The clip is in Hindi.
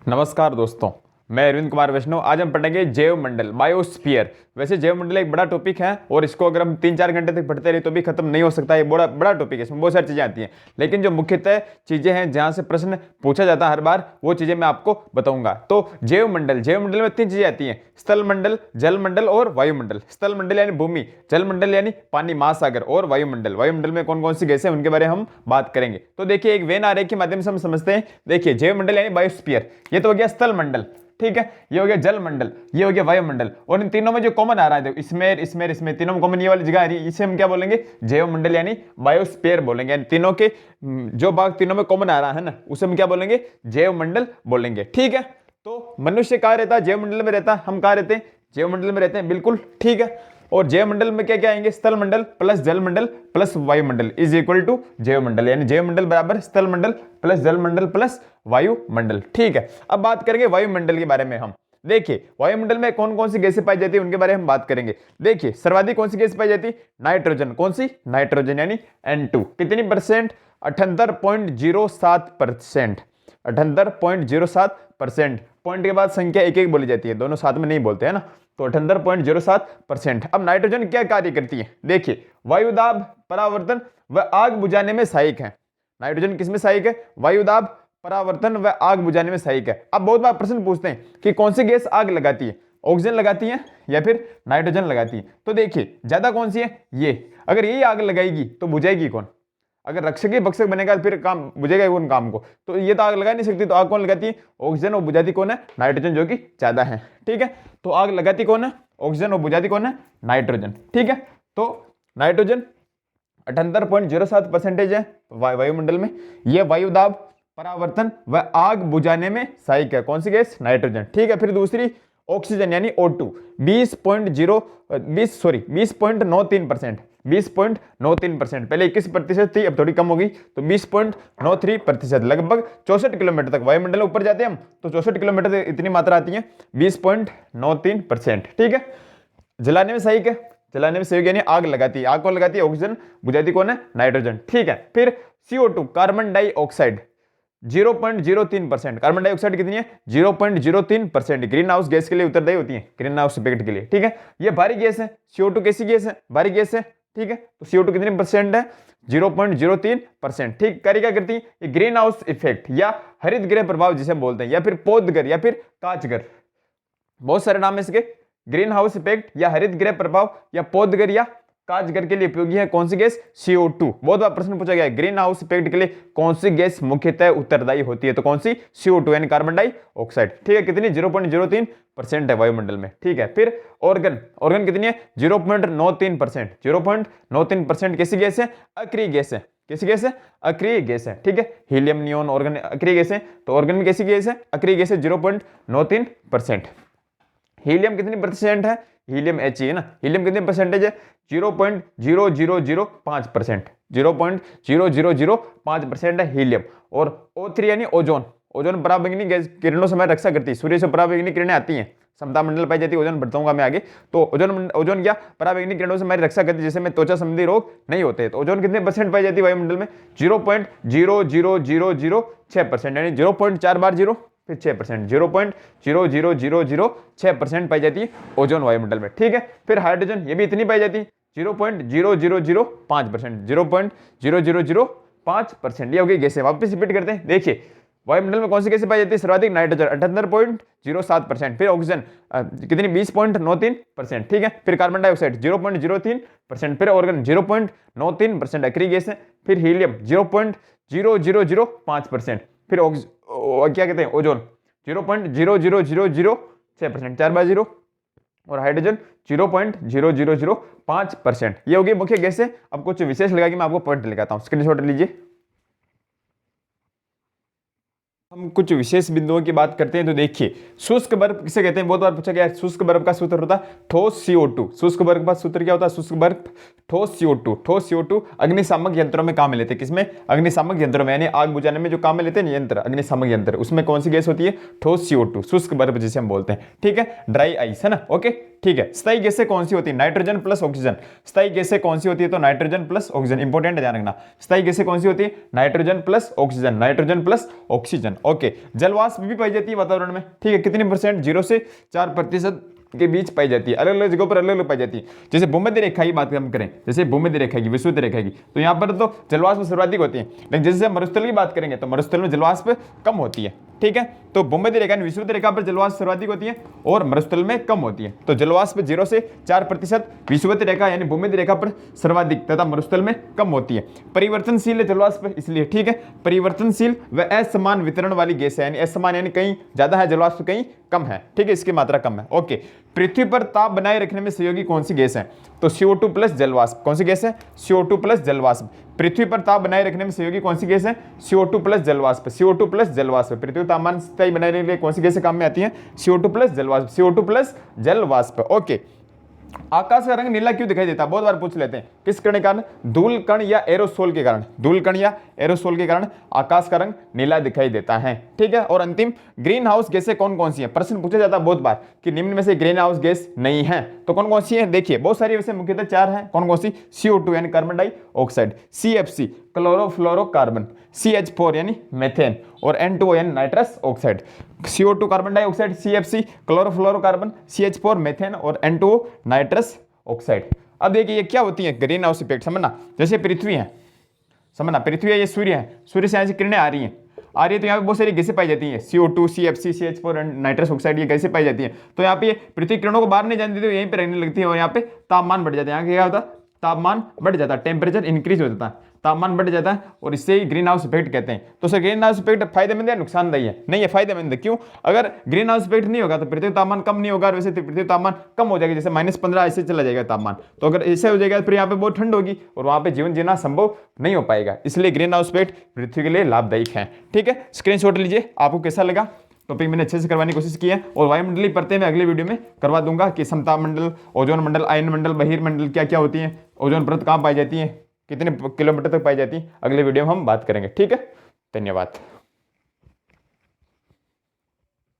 नमस्कार दोस्तों, मैं अरविंद कुमार वैष्णव। आज हम पढ़ेंगे जैव मंडल, बायोस्फीयर। वैसे जैव मंडल एक बड़ा टॉपिक है और इसको अगर हम 3-4 घंटे तक पढ़ते रहे तो भी खत्म नहीं हो सकता। ये बड़ा बड़ा टॉपिक है, इसमें बहुत सारी चीजें आती हैं, लेकिन जो मुख्यतः चीजें हैं जहां से प्रश्न पूछा जाता है हर बार, वो चीजें मैं आपको बताऊंगा। तो जैव मंडल में 3 चीजें आती हैं: स्थल मंडल, जल मंडल और वायुमंडल। स्थल मंडल यानी भूमि, जल मंडल यानी पानी महासागर, और वायुमंडल, वायुमंडल में कौन कौन सी गैसें हैं उनके बारे में हम बात करेंगे। तो देखिए, एक वेन आरेख के माध्यम से हम समझते हैं। देखिए, जैव मंडल यानी बायोस्फीयर, ये तो हो गया स्थल मंडल, ठीक है। ये हो गया जल मंडल, ये हो गया वायुमंडल, और इन तीनों में जो कॉमन आ रहा है, इसमें तीनों में कॉमन ये वाली जगह आ रही है, इसे हम क्या बोलेंगे? जैव मंडल यानी बायोस्फीयर बोलेंगे। यानी तीनों के जो भाग तीनों में कॉमन आ रहा है ना, उसे हम क्या बोलेंगे? जैव मंडल बोलेंगे, ठीक है। तो मनुष्य कहाँ रहता है? जैव मंडल में रहता है। हम कहाँ रहते हैं? जैव मंडल में रहते हैं, बिल्कुल ठीक है। और जैव मंडल में क्या क्या आएंगे? स्थल मंडल प्लस जल मंडल प्लस वायुमंडल इज इक्वल टू जैव मंडल, यानी जैव मंडल बराबर स्थल मंडल प्लस जल मंडल प्लस वायुमंडल, ठीक है। अब बात करेंगे वायुमंडल के बारे में हम। देखिए, वायुमंडल में कौन कौन सी गैसें पाई जाती है उनके बारे में हम बात करेंगे। देखिए, सर्वाधिक कौन सी गैस पाई जाती है? नाइट्रोजन। कौन सी? नाइट्रोजन, यानी N2। कितनी परसेंट? 78.07%। 78.07%। पॉइंट के बाद संख्या एक एक बोली जाती है, दोनों साथ में नहीं बोलते हैं ना। तो 78.07%। अब नाइट्रोजन क्या कार्य करती है? देखिए, वायुदाब, परावर्तन व आग बुझाने में सहायक है। नाइट्रोजन किसमें सहायक है? वायुदाब, परावर्तन व आग बुझाने में सहायक है। अब बहुत बार प्रश्न पूछते हैं कि कौन सी गैस आग लगाती है? ऑक्सीजन लगाती है या फिर नाइट्रोजन लगाती है? तो देखिए, ज्यादा कौन सी है? ये। अगर यही आग लगाएगी तो बुझाएगी कौन? अगर रक्षक ही भक्षक बनेगा फिर काम बुझेगा कौन काम को? तो ये तो आग लगा नहीं सकती, तो आग कौन लगाती है? ऑक्सीजन। और बुझाती कौन है? नाइट्रोजन, जो कि ज्यादा है, ठीक है। तो आग लगाती कौन है? ऑक्सीजन। और बुझाती कौन है? नाइट्रोजन, ठीक है। तो नाइट्रोजन 78.07% है वायुमंडल में। यह वायुदाब, परावर्तन व आग बुझाने में सहायक है। कौन सी गैस? नाइट्रोजन, ठीक है। फिर दूसरी ऑक्सीजन यानी O2, 20.93%। 20.93%। पहले 21% थी, अब थोड़ी कम हो गई, तो 20.93%। लगभग 64 किलोमीटर तक वायुमंडल में ऊपर जाते हैं हम, तो 64 किलोमीटर तक इतनी मात्रा आती है, 20.93%, ठीक है। जलाने में सही है, जलाने में सही यानी आग लगाती है। आग कौन लगाती है? ऑक्सीजन। बुझाती कौन है? नाइट्रोजन, ठीक है। फिर CO2, carbon dioxide, 0.03%। Carbon dioxide कितनी है? 0.03%। ग्रीन हाउस गैस के लिए उत्तरदायी होती है, ग्रीन हाउस इफेक्ट के लिए, ठीक है। ये भारी गैस है। CO2 कैसी गैस है? भारी गैस है, ठीक है। तो CO2 कितनी परसेंट है? 0.03%, ठीक। कार्य क्या करती है? ये ग्रीन हाउस इफेक्ट या हरित गृह प्रभाव जिसे हम बोलते हैं, या फिर पौधगर या फिर काचगर, बहुत सारे नाम है इसके। ग्रीन हाउस इफेक्ट या हरित गृह प्रभाव या पौधगर या काचगर के लिए उपयोगी है कौन सी गैस? CO2। बहुत बार प्रश्न पूछा गया है, ग्रीन हाउस इफेक्ट के लिए कौन सी गैस मुख्यतः उत्तरदायी होती है? तो कौन सी? CO2 यानी कार्बन डाइऑक्साइड, ठीक है। कितनी? 0.03% है वायुमंडल में, ठीक है। फिर ऑर्गन, ऑर्गन कितनी है? 0.93%। 0.93% कैसी गैस है? अक्रिय गैस है। कैसी गैस है? अक्रिय गैस है, ठीक है। हीलियम, नियोन, ऑर्गन अक्रिय गैस है, तो ऑर्गन में कैसी गैस है? अक्रिय गैस है, 0.93%। हीलियम कितनी परसेंट है? हीलियम He है ना, हीलियम कितनी परसेंटेज है? 0.0005%। 0.0005% है हीलियम। और O3 यानी ओजोन, ओजोन पराबैंगनी गैस किरणों से हमारी रक्षा करती है। सूर्य से पराबैंगनी किरणें आती हैं, समता मंडल पाई जाती है, ओजोन बताऊंगा मैं आगे। तो ओजोन क्या पराबैंगनी किरणों से हमारी रक्षा करती है, जिससे में त्वचा संबंधी रोग नहीं होते। तो ओजोन कितने परसेंट पाई जाती है वायुमंडल में? 0.00006%, यानी 0.4 बार 0 फिर 6%। 0.00006% पाई जाती है ओजोन वायुमंडल में, ठीक है। फिर हाइड्रोजन, ये भी इतनी पाई जाती है, 0.0005%। 0.0005%। ये हो गई गैसें। वापस रिपीट करते हैं। देखिए, वायुमंडल में कौन सी गैसें पाई जाती है? सर्वाधिक नाइट्रोजन 78.07%। फिर ऑक्सीजन कितनी? 20.93%, ठीक है। फिर कार्बन डाइऑक्साइड 0.03%। फिर ऑर्गन 0.93% अक्रिय गैस है। फिर हीलियम 0.0005%। फिर क्या कहते हैं? ओजोन 0.00006%, 4 बार 0। और हाइड्रोजन 0.0005%। ये होगी मुख्य गैसें। अब कुछ विशेष लगा कि मैं आपको पॉइंट लगाता हूं, स्क्रीनशॉट लीजिए। हम कुछ विशेष बिंदुओं की बात करते हैं। तो देखिए, शुष्क बर्फ किसे कहते हैं? बहुत बार पूछा गया है। शुष्क बर्फ का सूत्र होता है ठोस CO2। शुष्क बर्फ का सूत्र क्या होता है? शुष्क बर्फ ठोस CO2। ठोस CO2 अग्निशामक यंत्रों में काम में लेते हैं। किसमें? अग्निशामक यंत्रों में, यानी आग बुझाने में जो काम में लेते हैं यंत्र, अग्निशामक यंत्र, उसमें कौन सी गैस होती है? ठोस CO2, शुष्क बर्फ जिसे हम बोलते हैं, ठीक है। ड्राई आइस है ना, ओके। ठीक है। स्थायी गैसें कौन सी होती है? Nitrogen plus oxygen. स्थायी गैसें कौन सी होती है? तो नाइट्रोजन प्लस ऑक्सीजन, इंपॉर्टेंट ध्यान रखना। स्थायी गैसें कौन सी होती है? Nitrogen plus oxygen, nitrogen plus oxygen. Okay, जलवाष्प भी पाई जाती है वातावरण में, ठीक है। कितनी परसेंट? 0 से 4% के बीच पाई जाती है, अलग अलग जगहों पर अलग अलग पाई जाती है। जैसे भूमध्य रेखा की बात हम करें, जैसे भूमध्य रेखा की, विषुवत रेखा की, तो यहाँ पर तो जलवाष्प सर्वाधिक होती है। लेकिन जैसे हम मरुस्थल की बात करेंगे तो मरुस्थल में जलवाष्प कम होती है, ठीक है। तो भूमध्य रेखा विषुवत रेखा पर जलवाष्प सर्वाधिक होती है और मरुस्थल में कम होती है। तो जलवाष्प 0 से 4% विषुवत रेखा यानी भूमध्य रेखा पर सर्वाधिक तथा मरुस्थल में कम होती है। परिवर्तनशील है जलवाष्प इसलिए, ठीक है। परिवर्तनशील व असमान वितरण वाली गैस है, यानी असमान यानी कहीं ज्यादा है जलवाष्प, कहीं कम है, ठीक है, इसकी मात्रा कम है। ओके, पृथ्वी पर ताप बनाए रखने में सहयोगी कौन सी गैस है? तो CO2 प्लस जलवाष्प। कौन सी गैस है? CO2 प्लस जलवाष्प। पृथ्वी पर ताप बनाए रखने में सहयोगी कौन सी गैस है? CO2 प्लस जलवाष्प, CO2 प्लस जलवाष्प। पृथ्वी तापमान स्थायी बनाए रखने के लिए कौन सी गैसें काम में आती हैं? CO2 प्लस जलवाष्प, CO2 प्लस जलवाष्प। ओके, आकाश का रंग नीला क्यों दिखाई देता है? बहुत बार पूछ लेते हैं, किस कण के कारण? धूल कण या एरोसोल के कारण। धूल कण या एरोसोल के कारण आकाश का रंग नीला दिखाई देता है, ठीक है। और अंतिम, ग्रीन हाउस गैसें कौन कौन सी हैं? प्रश्न पूछा जाता है बहुत बार कि निम्न में से ग्रीन हाउस गैस नहीं है, तो कौन कौन सी है? देखिए बहुत सारी, वैसे मुख्यतः 4 हैं। कौन कौन सी? CO2 यानी carbon dioxide, CFC chlorofluorocarbon, CH4 यानी मेथेन और N2O यानी nitrous oxide. CO2 carbon dioxide, CFC chlorofluorocarbon, CH4 methane और N2O नाइट्रस ऑक्साइड। अब देखिए ये क्या होती है ग्रीन हाउस इफेक्ट, समझना। जैसे पृथ्वी है, समझना, पृथ्वी है, ये सूर्य है, सूर्य से यहाँ से किरणें आ रही हैं, तो यहाँ पे बहुत सारी गैसें पाई जाती हैं, CO2, CFC, CH4 and nitrous oxide, ये गैसें पाई जाती हैं। तो यहाँ पे ये पृथ्वी किरणों को बाहर नहीं जाने देती, तो यहीं पे रहने लगती है और यहाँ पे तापमान बढ़ जाता है। यहाँ क्या होता है? तापमान बढ़ जाता है, टेम्परेचर इंक्रीज हो जाता है, तापमान बढ़ जाता है और इससे ही ग्रीन हाउस इफेक्ट कहते हैं। तो सर ग्रीन हाउस इफेक्ट फायदेमंद है नुकसानदायी है? नहीं है, फायदेमंद है। क्यों? अगर ग्रीन हाउस इफेक्ट नहीं होगा तो पृथ्वी तापमान कम नहीं होगा, और वैसे पृथ्वी तापमान कम हो जाएगा, जैसे -15 ऐसे चला जाएगा तापमान। तो अगर ऐसे हो जाएगा फिर यहाँ पे बहुत ठंड होगी और वहाँ पे जीवन जीना संभव नहीं हो पाएगा। इसलिए ग्रीन हाउस इफेक्ट पृथ्वी के लिए लाभदायक है, ठीक है। स्क्रीनशॉट लीजिए, आपको कैसा लगा? टॉपिक मैंने अच्छे से करवाने की कोशिश की है और वायुमंडलीय परतें मैं अगले वीडियो में करवा दूंगा कि समताप मंडल, ओजोन मंडल, आयन मंडल, बहिर्मंडल क्या क्या होती है, ओजोन परत कहाँ पाई जाती है, कितने किलोमीटर तक पाई जाती है, अगले वीडियो में हम बात करेंगे, ठीक है। धन्यवाद।